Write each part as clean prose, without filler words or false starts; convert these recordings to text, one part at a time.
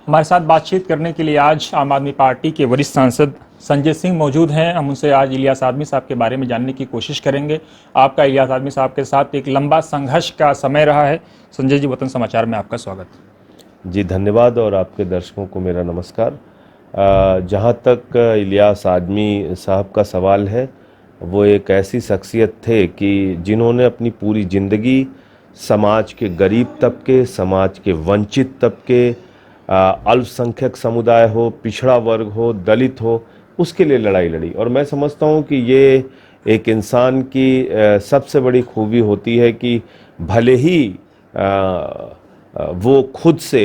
हमारे साथ बातचीत करने के लिए आज आम आदमी पार्टी के वरिष्ठ सांसद संजय सिंह मौजूद हैं। हम उनसे आज इलियास आदमी साहब के बारे में जानने की कोशिश करेंगे। आपका इलियास आदमी साहब के साथ एक लंबा संघर्ष का समय रहा है। संजय जी, वतन समाचार में आपका स्वागत। जी धन्यवाद, और आपके दर्शकों को मेरा नमस्कार। जहाँ तक इलियास आदमी साहब का सवाल है, वो एक ऐसी शख्सियत थे कि जिन्होंने अपनी पूरी ज़िंदगी समाज के गरीब तबके, समाज के वंचित तबके, अल्पसंख्यक समुदाय हो, पिछड़ा वर्ग हो, दलित हो, उसके लिए लड़ाई लड़ी। और मैं समझता हूँ कि ये एक इंसान की सबसे बड़ी खूबी होती है कि भले ही वो खुद से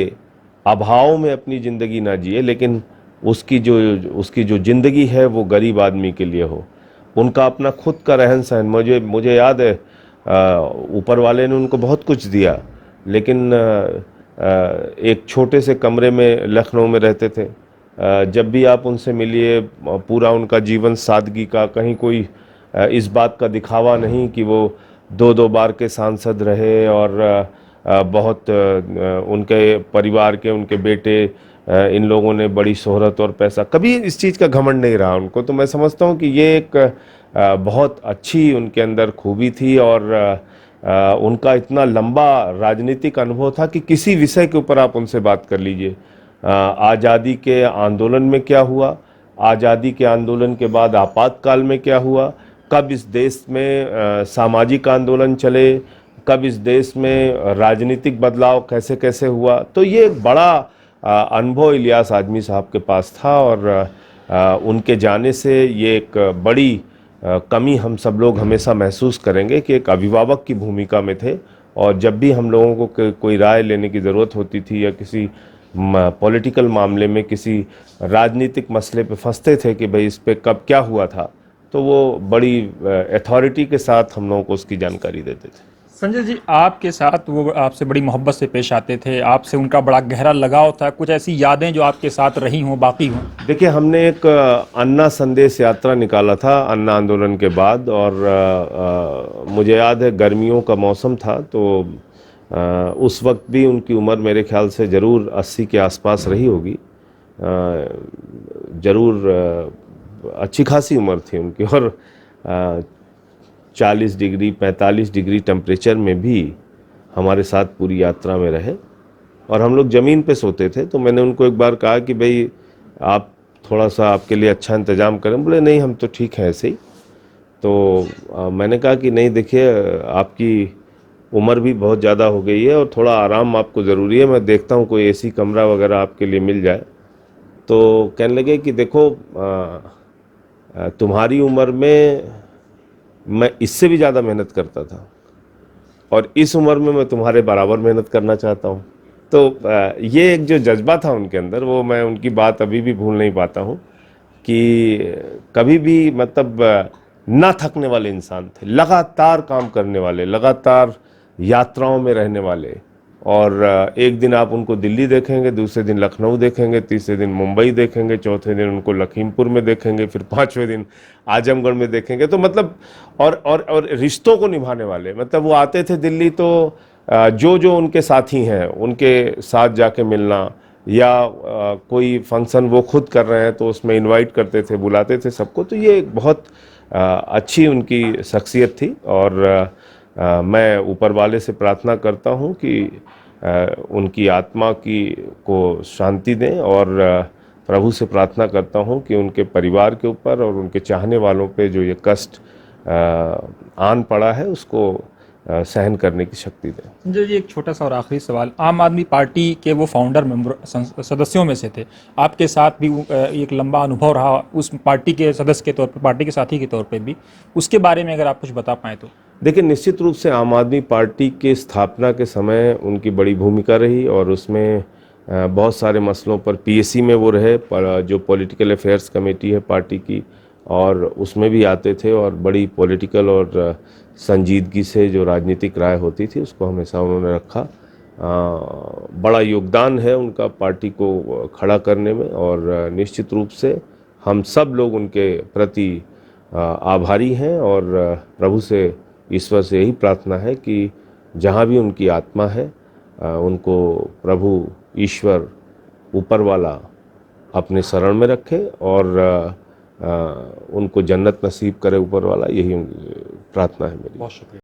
अभाव में अपनी ज़िंदगी ना जिए, लेकिन उसकी जो ज़िंदगी है वो गरीब आदमी के लिए हो। उनका अपना खुद का रहन सहन, मुझे याद है, ऊपर वाले ने उनको बहुत कुछ दिया, लेकिन एक छोटे से कमरे में लखनऊ में रहते थे। जब भी आप उनसे मिलिए, पूरा उनका जीवन सादगी का, कहीं कोई इस बात का दिखावा नहीं कि वो 2-2 बार के सांसद रहे और बहुत उनके परिवार के, उनके बेटे, इन लोगों ने बड़ी शोहरत और पैसा, कभी इस चीज़ का घमंड नहीं रहा उनको। तो मैं समझता हूँ कि ये एक बहुत अच्छी उनके अंदर खूबी थी। और उनका इतना लंबा राजनीतिक अनुभव था कि किसी विषय के ऊपर आप उनसे बात कर लीजिए। आज़ादी के आंदोलन में क्या हुआ, आज़ादी के आंदोलन के बाद आपातकाल में क्या हुआ, कब इस देश में सामाजिक आंदोलन चले, कब इस देश में राजनीतिक बदलाव कैसे कैसे हुआ, तो ये एक बड़ा अनुभव इलियास आदमी साहब के पास था। और उनके जाने से ये एक बड़ी कमी हम सब लोग हमेशा महसूस करेंगे कि एक अभिभावक की भूमिका में थे। और जब भी हम लोगों को कोई राय लेने की ज़रूरत होती थी या किसी पॉलिटिकल मामले में, किसी राजनीतिक मसले पे फंसते थे कि भाई इस पे कब क्या हुआ था, तो वो बड़ी अथॉरिटी के साथ हम लोगों को उसकी जानकारी देते थे। संजय जी, आपके साथ वो आपसे बड़ी मोहब्बत से पेश आते थे, आपसे उनका बड़ा गहरा लगाव था। कुछ ऐसी यादें जो आपके साथ रही हों, बाकी हों? देखिए, हमने एक अन्ना संदेश यात्रा निकाला था अन्ना आंदोलन के बाद। और मुझे याद है गर्मियों का मौसम था, तो उस वक्त भी उनकी उम्र मेरे ख्याल से ज़रूर 80 के आसपास रही होगी। ज़रूर अच्छी खासी उम्र थी उनकी। और 40 डिग्री 45 डिग्री टेम्परेचर में भी हमारे साथ पूरी यात्रा में रहे। और हम लोग ज़मीन पे सोते थे। तो मैंने उनको एक बार कहा कि भाई आप थोड़ा सा, आपके लिए अच्छा इंतज़ाम करें। बोले नहीं, हम तो ठीक हैं ऐसे ही। तो मैंने कहा कि नहीं, देखिए आपकी उम्र भी बहुत ज़्यादा हो गई है और थोड़ा आराम आपको ज़रूरी है, मैं देखता हूँ कोई एसी कमरा वगैरह आपके लिए मिल जाए। तो कहने लगे कि देखो, तुम्हारी उम्र में मैं इससे भी ज़्यादा मेहनत करता था और इस उम्र में मैं तुम्हारे बराबर मेहनत करना चाहता हूँ। तो ये एक जो जज्बा था उनके अंदर, वो मैं उनकी बात अभी भी भूल नहीं पाता हूँ कि कभी भी मतलब ना थकने वाले इंसान थे, लगातार काम करने वाले, लगातार यात्राओं में रहने वाले। और एक दिन आप उनको दिल्ली देखेंगे, दूसरे दिन लखनऊ देखेंगे, तीसरे दिन मुंबई देखेंगे, चौथे दिन उनको लखीमपुर में देखेंगे, फिर पांचवें दिन आजमगढ़ में देखेंगे। तो मतलब और रिश्तों को निभाने वाले, मतलब वो आते थे दिल्ली तो जो उनके साथी हैं उनके साथ जाके मिलना, या कोई फंक्शन वो खुद कर रहे हैं तो उसमें इनवाइट करते थे, बुलाते थे सबको। तो ये एक बहुत अच्छी उनकी शख्सियत थी। और मैं ऊपर वाले से प्रार्थना करता हूँ कि उनकी आत्मा को शांति दें। और प्रभु से प्रार्थना करता हूँ कि उनके परिवार के ऊपर और उनके चाहने वालों पे जो ये कष्ट आन पड़ा है उसको सहन करने की शक्ति दें। संजय जी, एक छोटा सा और आखिरी सवाल। आम आदमी पार्टी के वो फाउंडर मेंबर सदस्यों में से थे, आपके साथ भी एक लंबा अनुभव रहा उस पार्टी के सदस्य के तौर पर, पार्टी के साथी के तौर पर भी, उसके बारे में अगर आप कुछ बता पाएँ तो। देखिए, निश्चित रूप से आम आदमी पार्टी के स्थापना के समय उनकी बड़ी भूमिका रही। और उसमें बहुत सारे मसलों पर पीएसी में वो रहे, पर जो पॉलिटिकल अफेयर्स कमेटी है पार्टी की, और उसमें भी आते थे। और बड़ी पॉलिटिकल और संजीदगी से जो राजनीतिक राय होती थी उसको हमेशा उन्होंने रखा। बड़ा योगदान है उनका पार्टी को खड़ा करने में। और निश्चित रूप से हम सब लोग उनके प्रति आभारी हैं। और प्रभु से, ईश्वर से यही प्रार्थना है कि जहाँ भी उनकी आत्मा है उनको प्रभु ईश्वर ऊपर वाला अपने शरण में रखे और उनको जन्नत नसीब करे ऊपर वाला, यही प्रार्थना है मेरी। बहुत शुक्रिया।